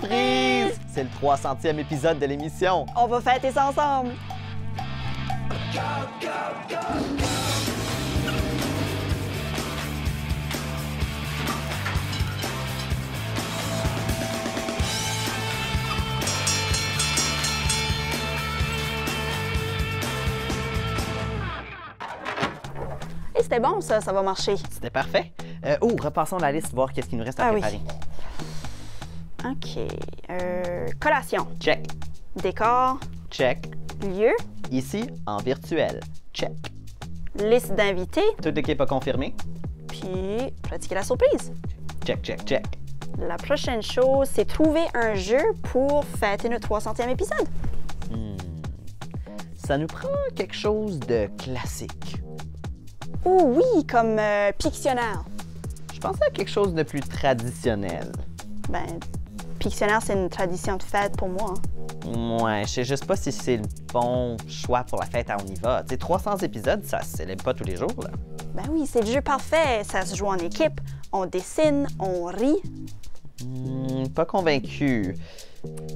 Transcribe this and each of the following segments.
Surprise! C'est le 300e épisode de l'émission. On va fêter ça ensemble! Et c'était bon, ça va marcher. C'était parfait. Repassons la liste, voir qu'est-ce qu'il nous reste à préparer. OK. Collation. Check. Décor. Check. Lieu. Ici, en virtuel. Check. Liste d'invités. Toute l'équipe a confirmé. Puis, pratiquer la surprise. Check, check, check. La prochaine chose, c'est trouver un jeu pour fêter notre 300e épisode. Ça nous prend quelque chose de classique. Oh oui, comme Pictionnaire. Je pensais à quelque chose de plus traditionnel. Ben, Pictionnaire, c'est une tradition de fête pour moi. Ouais, je sais juste pas si c'est le bon choix pour la fête à On y va. Tu sais, 300 épisodes, ça se célèbre pas tous les jours, là. Ben oui, c'est le jeu parfait. Ça se joue en équipe, on dessine, on rit. Pas convaincu.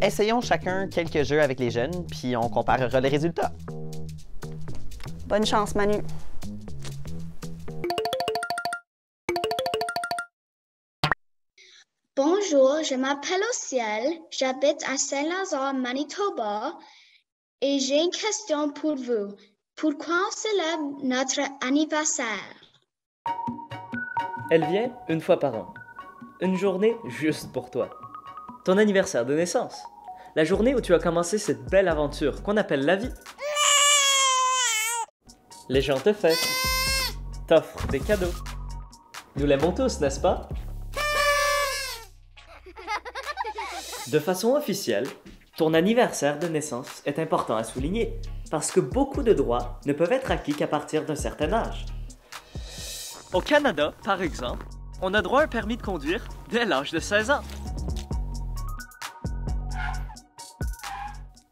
Essayons chacun quelques jeux avec les jeunes, puis on comparera les résultats. Bonne chance, Manu. Bonjour, je m'appelle Ociel, j'habite à Saint-Lazare, Manitoba, et j'ai une question pour vous. Pourquoi on célèbre notre anniversaire? Elle vient une fois par an. Une journée juste pour toi. Ton anniversaire de naissance. La journée où tu as commencé cette belle aventure qu'on appelle la vie. Les gens te fêtent. T'offrent des cadeaux. Nous l'aimons tous, n'est-ce pas? De façon officielle, ton anniversaire de naissance est important à souligner parce que beaucoup de droits ne peuvent être acquis qu'à partir d'un certain âge. Au Canada, par exemple, on a droit à un permis de conduire dès l'âge de 16 ans.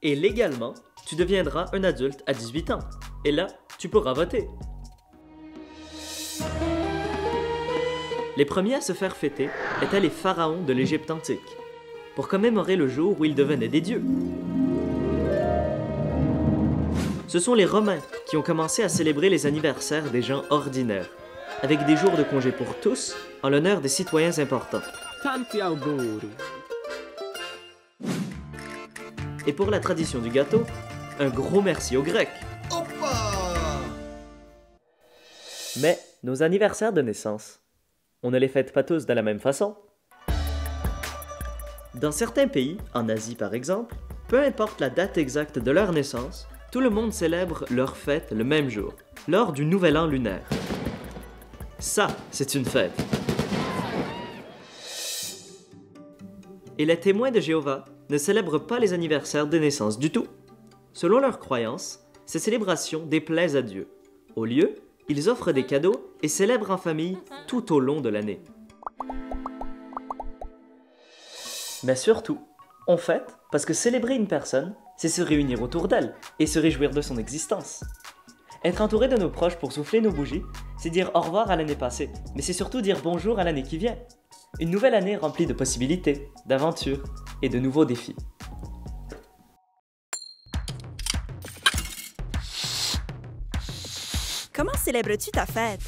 Et légalement, tu deviendras un adulte à 18 ans. Et là, tu pourras voter. Les premiers à se faire fêter étaient les pharaons de l'Égypte antique, pour commémorer le jour où ils devenaient des dieux. Ce sont les Romains qui ont commencé à célébrer les anniversaires des gens ordinaires, avec des jours de congé pour tous, en l'honneur des citoyens importants. Tanti auguri. Et pour la tradition du gâteau, un gros merci aux Grecs. Mais nos anniversaires de naissance, on ne les fête pas tous de la même façon. Dans certains pays, en Asie par exemple, peu importe la date exacte de leur naissance, tout le monde célèbre leur fête le même jour, lors du Nouvel An lunaire. Ça, c'est une fête. Et les témoins de Jéhovah ne célèbrent pas les anniversaires de naissance du tout. Selon leurs croyances, ces célébrations déplaisent à Dieu. Au lieu, ils offrent des cadeaux et célèbrent en famille tout au long de l'année. Mais surtout, on fête parce que célébrer une personne, c'est se réunir autour d'elle et se réjouir de son existence. Être entouré de nos proches pour souffler nos bougies, c'est dire au revoir à l'année passée, mais c'est surtout dire bonjour à l'année qui vient. Une nouvelle année remplie de possibilités, d'aventures et de nouveaux défis. Comment célèbres-tu ta fête?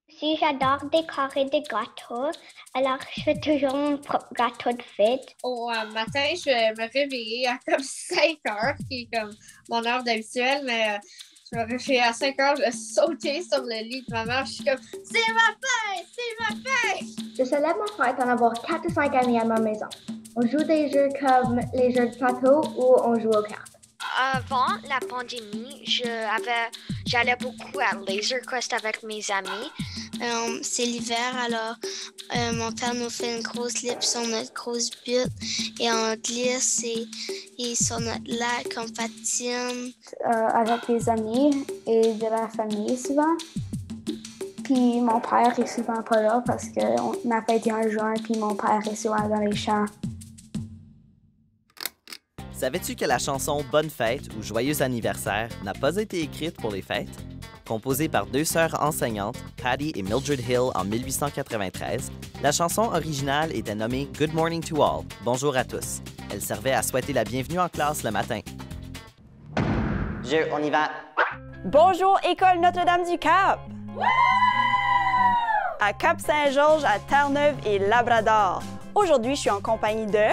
Si j'adore décorer des gâteaux, alors je fais toujours mon propre gâteau de fête. Au matin, je vais me réveiller à comme 5 heures, qui est comme mon heure d'habituel, mais je me réveille à 5 heures, je vais sauter sur le lit de ma mère, je suis comme « C'est ma fête! C'est ma fête! » Je célèbre ma fête en avoir 4 ou 5 amis à ma maison. On joue des jeux comme les jeux de plateau ou on joue aux cartes. Avant la pandémie, j'allais beaucoup à Laser Quest avec mes amis. C'est l'hiver, alors mon père nous fait une grosse lip sur notre grosse butte et on glisse et sur notre lac, on patine. Avec des amis et de la famille souvent. Puis mon père est souvent pas là parce qu'on a fêté en juin puis mon père est souvent dans les champs. Savais-tu que la chanson Bonne fête ou Joyeux anniversaire n'a pas été écrite pour les fêtes? Composée par deux sœurs enseignantes, Patty et Mildred Hill en 1893, la chanson originale était nommée Good Morning to All, bonjour à tous. Elle servait à souhaiter la bienvenue en classe le matin. On y va. Bonjour, École Notre-Dame-du-Cap! À Cap-Saint-Georges, à Terre-Neuve et Labrador. Aujourd'hui, je suis en compagnie de...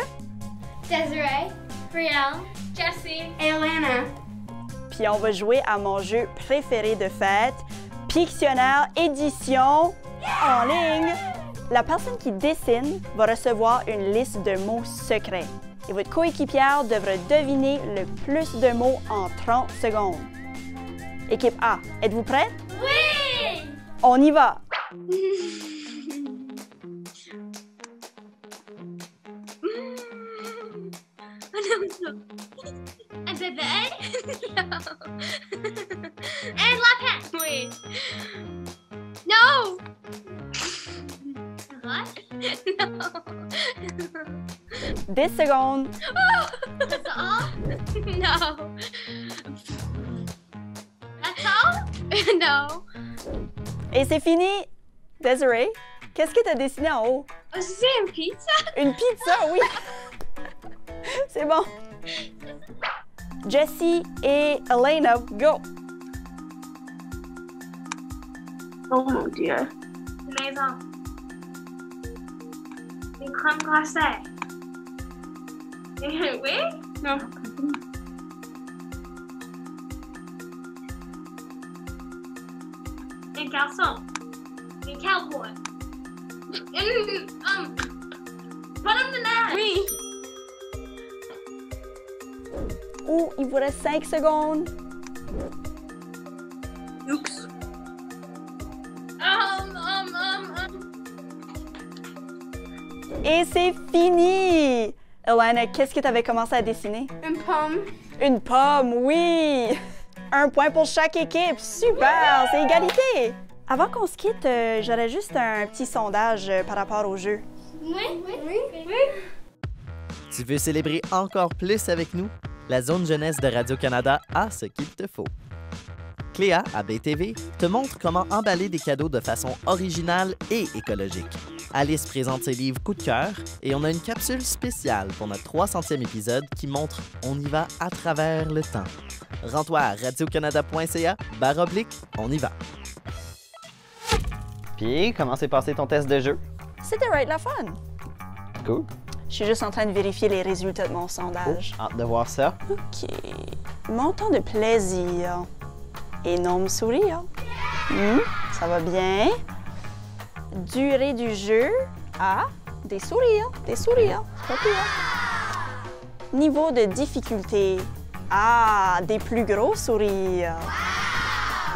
Desiree, Brielle, Jessie et Alana. Puis on va jouer à mon jeu préféré de fête, Pictionnaire édition en ligne. La personne qui dessine va recevoir une liste de mots secrets. Et votre coéquipière devra deviner le plus de mots en 30 secondes. Équipe A, êtes-vous prêts? Oui! On y va! Un bébé? Non. Un lapin? Oui. Non! Un rat? Non. 10 secondes. That's all? No. That's all? No. Et c'est fini! Desiree, qu'est-ce que tu as dessiné en haut? Oh, c'est une pizza? Une pizza, oui! C'est bon. Jessie et Elena, go! Oh mon Dieu. Une maison. Une crème glacée. Oui? Non. Un garçon. Un cowboy. Bonhomme de neige. Oui. Oh, il vous reste 5 secondes. Oups. Et c'est fini! Elena, qu'est-ce que tu avais commencé à dessiner? Une pomme. Une pomme, oui! Un point pour chaque équipe. Super! C'est égalité! Avant qu'on se quitte, j'aurais juste un petit sondage par rapport au jeu. Oui. Tu veux célébrer encore plus avec nous? La zone jeunesse de Radio-Canada a ce qu'il te faut. Cléa, à BTV, te montre comment emballer des cadeaux de façon originale et écologique. Alice présente ses livres Coup de cœur et on a une capsule spéciale pour notre 300e épisode qui montre On y va à travers le temps. Rends-toi à radiocanada.ca/on y va. Puis, comment s'est passé ton test de jeu? C'était right la fun! Cool. Je suis juste en train de vérifier les résultats de mon sondage. Hâte de voir ça. OK. Montant de plaisir. Énorme sourire. Ça va bien. Durée du jeu. Ah, des sourires. Des sourires. C'est pas pire. Niveau de difficulté. Ah, des plus gros sourires.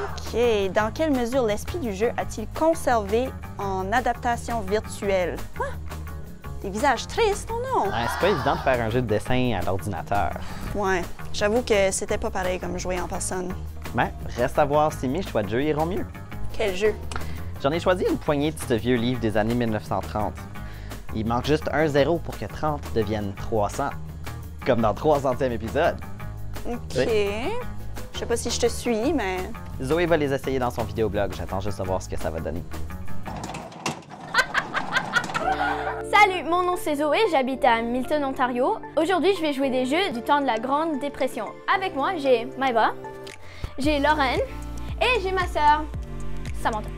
OK. Dans quelle mesure l'esprit du jeu a-t-il conservé en adaptation virtuelle? Ah, des visages tristes, non? Ouais, c'est pas évident de faire un jeu de dessin à l'ordinateur. Ouais. J'avoue que c'était pas pareil comme jouer en personne. Mais reste à voir si mes choix de jeu iront mieux. Quel jeu? J'en ai choisi une poignée de ce vieux livre des années 1930. Il manque juste un 0 pour que 30 devienne 300. Comme dans le 300e épisode. OK. Oui. Je sais pas si je te suis, mais... Zoé va les essayer dans son vidéoblog. J'attends juste de voir ce que ça va donner. Salut, mon nom c'est Zoé, j'habite à Milton, Ontario. Aujourd'hui, je vais jouer des jeux du temps de la Grande Dépression. Avec moi, j'ai Maëva, j'ai Lorraine et j'ai ma sœur, Samantha.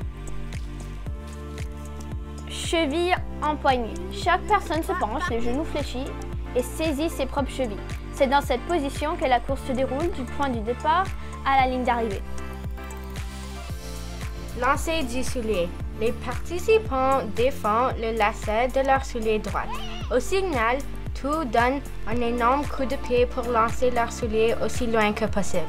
Cheville empoignée. Chaque personne se penche, les genoux fléchis et saisit ses propres chevilles. C'est dans cette position que la course se déroule du point du départ à la ligne d'arrivée. Lancer du soulier. Les participants défendent le lacet de leur soulier droit. Au signal, tous donnent un énorme coup de pied pour lancer leur soulier aussi loin que possible.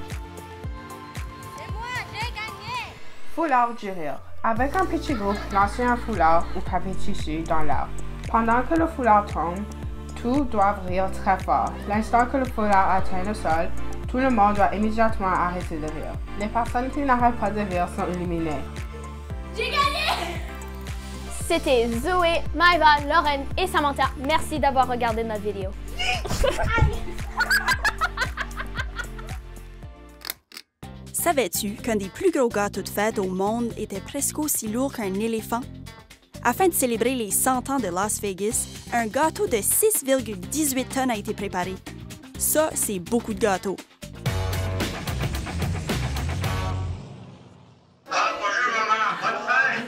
C'est moi, j'ai gagné! Foulard du rire. Avec un petit groupe, lancez un foulard ou papier tissu dans l'air. Pendant que le foulard tombe, tous doivent rire très fort. L'instant que le foulard atteint le sol, tout le monde doit immédiatement arrêter de rire. Les personnes qui n'arrêtent pas de rire sont éliminées. J'ai gagné! C'était Zoé, Maëva, Lorraine et Samantha. Merci d'avoir regardé notre vidéo. Savais-tu qu'un des plus gros gâteaux de fête au monde était presque aussi lourd qu'un éléphant? Afin de célébrer les 100 ans de Las Vegas, un gâteau de 6,18 tonnes a été préparé. Ça, c'est beaucoup de gâteaux.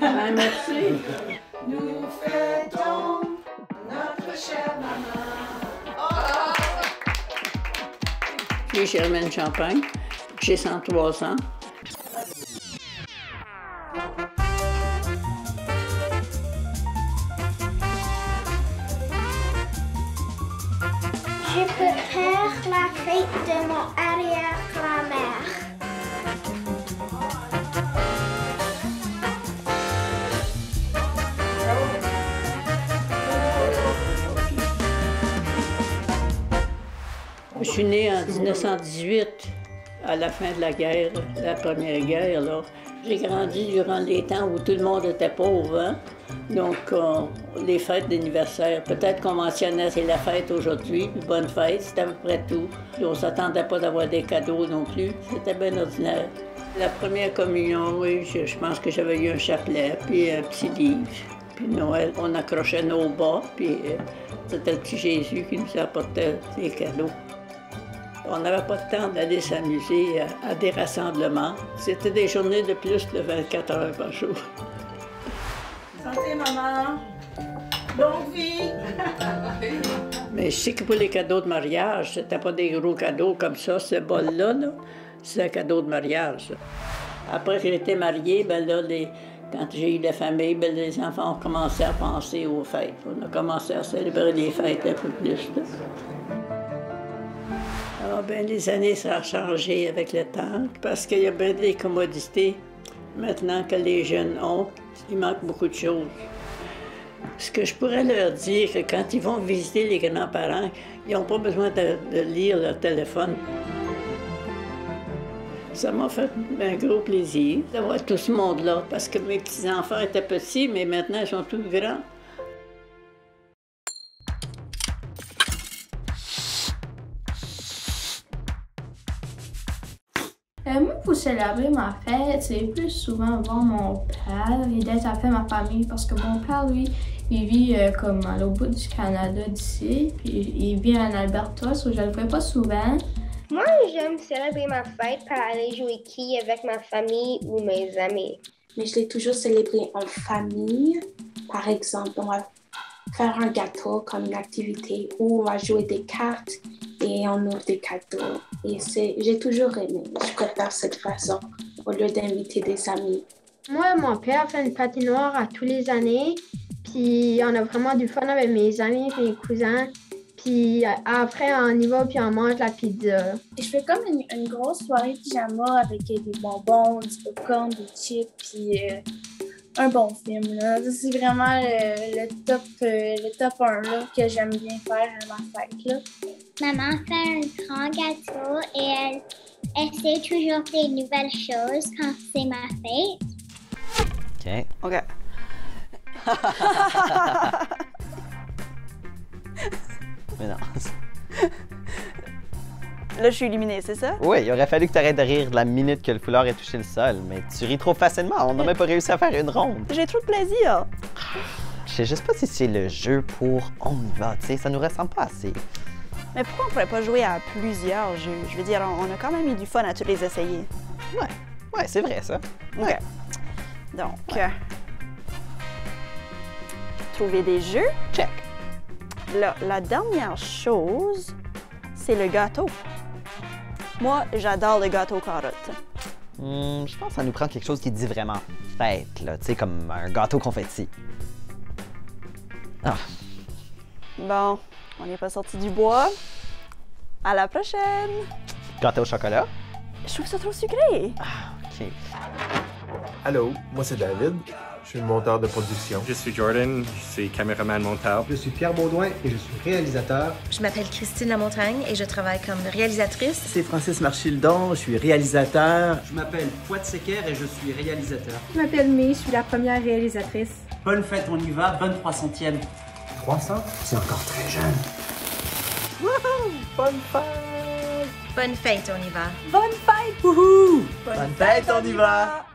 Ben, merci. Nous fêtons notre chère maman. Je suis Germaine Champagne, j'ai 103 ans. Je prépare la fête de mon arrière-grand-mère. Je suis née en 1918, à la fin de la guerre, la première guerre. J'ai grandi durant les temps où tout le monde était pauvre. Hein? Donc, les fêtes d'anniversaire, peut-être qu'on mentionnait c'est la fête aujourd'hui, puis bonne fête, c'était à peu près tout. Puis on ne s'attendait pas d'avoir des cadeaux non plus, c'était bien ordinaire. La première communion, oui, je pense que j'avais eu un chapelet, puis un petit livre. Puis Noël, on accrochait nos bas, puis c'était le petit Jésus qui nous apportait des cadeaux. On n'avait pas le temps d'aller s'amuser à des rassemblements. C'était des journées de plus de 24 heures par jour. Santé, maman. Longue vie. Mais je sais que pour les cadeaux de mariage, c'était pas des gros cadeaux comme ça, ce bol-là, là. C'est un cadeau de mariage. Après que j'ai été mariée, ben là, quand j'ai eu la famille, ben les enfants ont commencé à penser aux fêtes. On a commencé à célébrer les fêtes un peu plus. Là. Ah, ben, les années, ça a changé avec le temps, parce qu'il y a bien des commodités maintenant que les jeunes ont. Il manque beaucoup de choses. Ce que je pourrais leur dire, que quand ils vont visiter les grands-parents, ils n'ont pas besoin de lire leur téléphone. Ça m'a fait un gros plaisir d'avoir tout ce monde-là, parce que mes petits-enfants étaient petits, mais maintenant, ils sont tous grands. Moi, pour célébrer ma fête, c'est plus souvent voir mon père et d'être avec ma famille parce que mon père, lui, il vit comme à l'autre bout du Canada d'ici, puis il vit en Alberta, so je le vois pas souvent. Moi, j'aime célébrer ma fête par aller jouer quilles avec ma famille ou mes amis. Mais je l'ai toujours célébré en famille. Par exemple, on va faire un gâteau comme une activité ou on va jouer des cartes et on ouvre des cadeaux. Et j'ai toujours aimé. Je préfère cette façon au lieu d'inviter des amis. Moi, mon père fait une patinoire à tous les années. Puis on a vraiment du fun avec mes amis et mes cousins. Puis après, on y va puis on mange la pizza. Je fais comme une grosse soirée pyjama avec des bonbons, du popcorn, des chips, puis un bon film. C'est vraiment le top 1 là, que j'aime bien faire à ma fête. Là. Maman fait un grand gâteau et elle essaie toujours des nouvelles choses quand c'est ma fête. OK. Mais non. Là, je suis éliminée, c'est ça? Oui, il aurait fallu que tu arrêtes de rire de la minute que le foulard ait touché le sol, mais tu ris trop facilement. On n'a même pas réussi à faire une ronde. J'ai trop de plaisir. Je sais juste pas si c'est le jeu pour on y va, tu sais, ça nous ressemble pas assez. Mais pourquoi on pourrait pas jouer à plusieurs jeux? Je veux dire, on a quand même eu du fun à tous les essayer. Ouais, c'est vrai, ça. OK. Donc, trouver des jeux. Check. Là, la dernière chose, c'est le gâteau. Moi, j'adore le gâteau carotte. Je pense que ça nous prend quelque chose qui dit vraiment fête, là, tu sais, comme un gâteau confetti. Ah. Bon, on n'est pas sorti du bois. À la prochaine! Gâteau au chocolat? Je trouve ça trop sucré. Ah, OK. Allô, moi c'est David. Je suis le monteur de production. Je suis Jordan, je suis caméraman monteur. Je suis Pierre Baudouin et je suis réalisateur. Je m'appelle Christine Lamontagne et je travaille comme réalisatrice. C'est Francis Marchildon, je suis réalisateur. Je m'appelle Fouad Seker et je suis réalisateur. Je m'appelle Mie, je suis la première réalisatrice. Bonne fête, on y va, bonne 300e. 300? C'est encore très jeune. Wouhou! Bonne fête! Bonne fête, on y va. Bonne fête! Wouhou! Bonne fête, on y va!